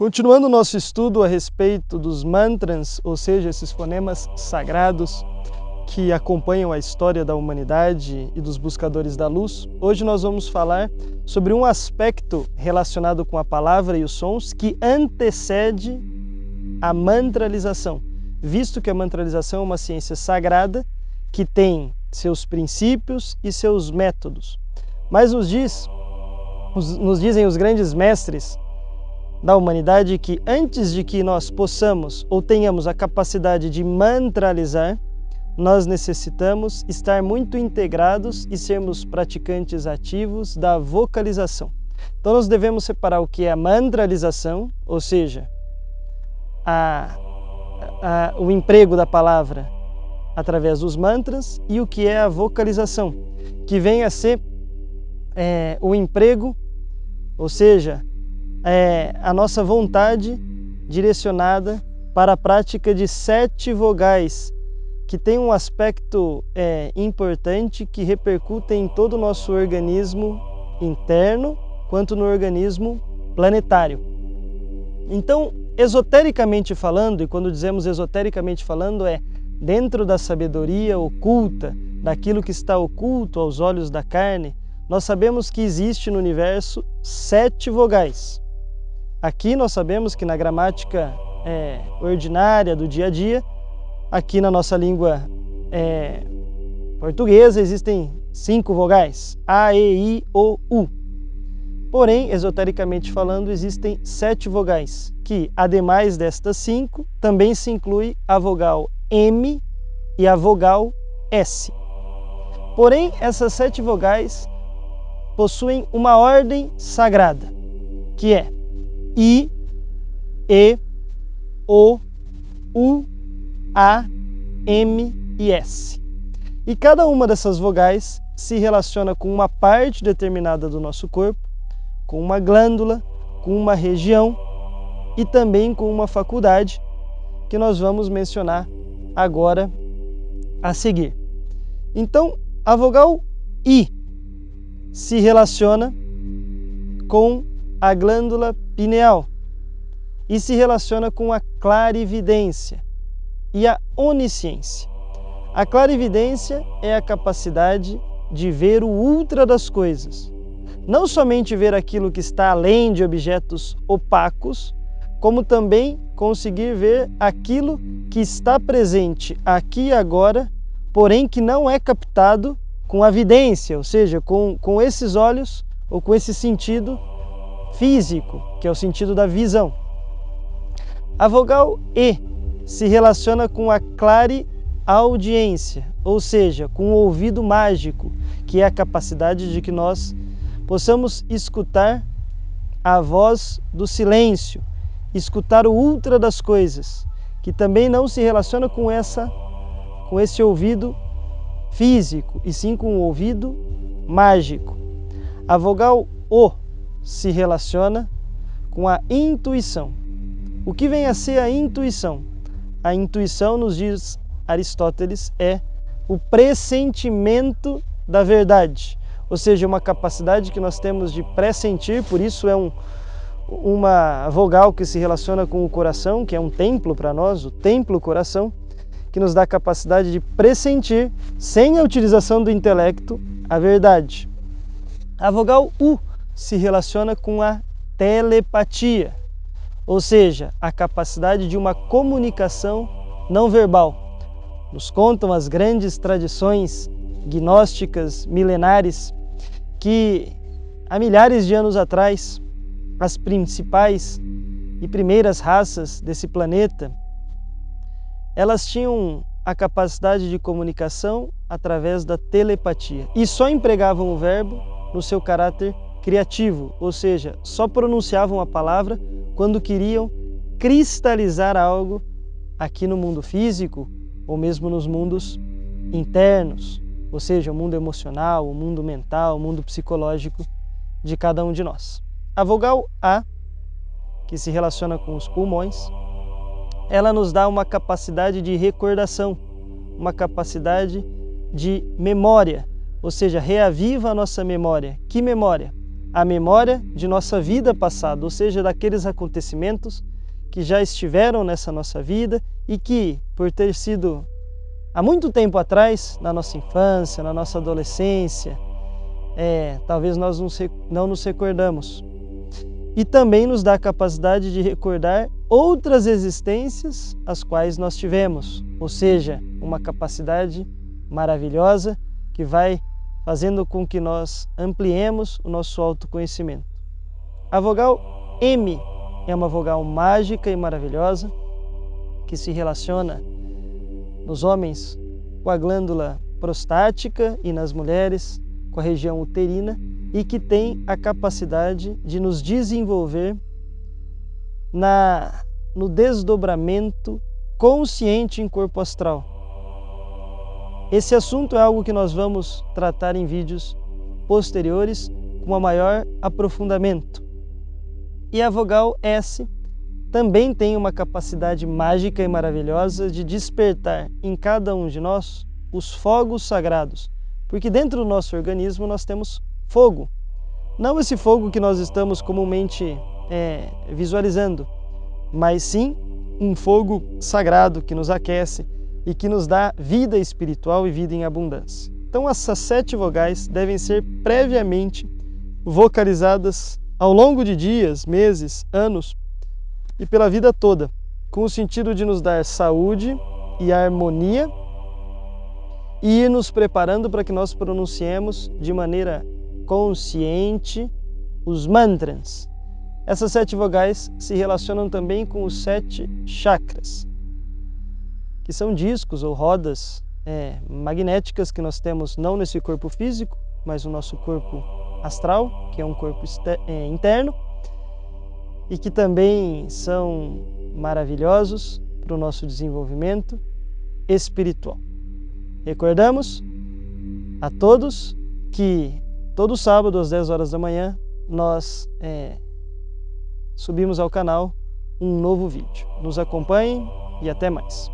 Continuando o nosso estudo a respeito dos mantras, ou seja, esses fonemas sagrados que acompanham a história da humanidade e dos buscadores da luz, hoje nós vamos falar sobre um aspecto relacionado com a palavra e os sons que antecede a mantralização, visto que a mantralização é uma ciência sagrada que tem seus princípios e seus métodos. Mas nos dizem os grandes mestres da humanidade que antes de que nós possamos ou tenhamos a capacidade de mantralizar, nós necessitamos estar muito integrados e sermos praticantes ativos da vocalização. Então nós devemos separar o que é a mantralização, ou seja, o emprego da palavra através dos mantras, e o que é a vocalização, que vem a ser o emprego, ou seja, a nossa vontade direcionada para a prática de 7 vogais, que tem um aspecto importante que repercute em todo o nosso organismo interno, quanto no organismo planetário. Então, esotericamente falando, e quando dizemos esotericamente falando, dentro da sabedoria oculta, daquilo que está oculto aos olhos da carne, nós sabemos que existe no universo 7 vogais. Aqui nós sabemos que na gramática ordinária do dia a dia, aqui na nossa língua portuguesa, existem 5 vogais, A, E, I, O, U. Porém, esotericamente falando, existem 7 vogais, que, ademais destas 5, também se inclui a vogal M e a vogal S. Porém, essas 7 vogais possuem uma ordem sagrada, que é I, E, O, U, A, M e S. E cada uma dessas vogais se relaciona com uma parte determinada do nosso corpo, com uma glândula, com uma região e também com uma faculdade que nós vamos mencionar agora a seguir. Então, a vogal I se relaciona com a glândula pineal e se relaciona com a clarividência e a onisciência. A clarividência é a capacidade de ver o ultra das coisas, não somente ver aquilo que está além de objetos opacos, como também conseguir ver aquilo que está presente aqui e agora, porém que não é captado com a vidência, ou seja, com esses olhos ou com esse sentido físico, que é o sentido da visão. A vogal E se relaciona com a clareaudiência, ou seja, com o ouvido mágico, que é a capacidade de que nós possamos escutar a voz do silêncio, escutar o ultra das coisas, que também não se relaciona com esse ouvido físico, e sim com o ouvido mágico. A vogal O se relaciona com a intuição. O que vem a ser a intuição? A intuição, nos diz Aristóteles, é o pressentimento da verdade, ou seja, uma capacidade que nós temos de pressentir, por isso é uma vogal que se relaciona com o coração, que é um templo para nós, o templo coração, que nos dá a capacidade de pressentir, sem a utilização do intelecto, a verdade. A vogal U se relaciona com a telepatia, ou seja, a capacidade de uma comunicação não verbal. Nos contam as grandes tradições gnósticas milenares que há milhares de anos atrás as principais e primeiras raças desse planeta, elas tinham a capacidade de comunicação através da telepatia e só empregavam o verbo no seu caráter criativo, ou seja, só pronunciavam a palavra quando queriam cristalizar algo aqui no mundo físico ou mesmo nos mundos internos, ou seja, o mundo emocional, o mundo mental, o mundo psicológico de cada um de nós. A vogal A, que se relaciona com os pulmões, ela nos dá uma capacidade de recordação, uma capacidade de memória, ou seja, reaviva a nossa memória. Que memória? a memória de nossa vida passada, ou seja, daqueles acontecimentos que já estiveram nessa nossa vida e que, por ter sido há muito tempo atrás, na nossa infância, na nossa adolescência, talvez nós não nos recordamos. E também nos dá a capacidade de recordar outras existências as quais nós tivemos, ou seja, uma capacidade maravilhosa que vai fazendo com que nós ampliemos o nosso autoconhecimento. A vogal M é uma vogal mágica e maravilhosa que se relaciona nos homens com a glândula prostática e nas mulheres com a região uterina e que tem a capacidade de nos desenvolver no desdobramento consciente em corpo astral. Esse assunto é algo que nós vamos tratar em vídeos posteriores com um maior aprofundamento. E a vogal S também tem uma capacidade mágica e maravilhosa de despertar em cada um de nós os fogos sagrados, porque dentro do nosso organismo nós temos fogo. Não esse fogo que nós estamos comumente visualizando, mas sim um fogo sagrado que nos aquece e que nos dá vida espiritual e vida em abundância. Então essas 7 vogais devem ser previamente vocalizadas ao longo de dias, meses, anos e pela vida toda, com o sentido de nos dar saúde e harmonia e ir nos preparando para que nós pronunciemos de maneira consciente os mantras. Essas 7 vogais se relacionam também com os 7 chakras, que são discos ou rodas magnéticas que nós temos não nesse corpo físico, mas no nosso corpo astral, que é um corpo interno, e que também são maravilhosos para o nosso desenvolvimento espiritual. Recordamos a todos que todo sábado às 10 horas da manhã nós subimos ao canal um novo vídeo. Nos acompanhem e até mais.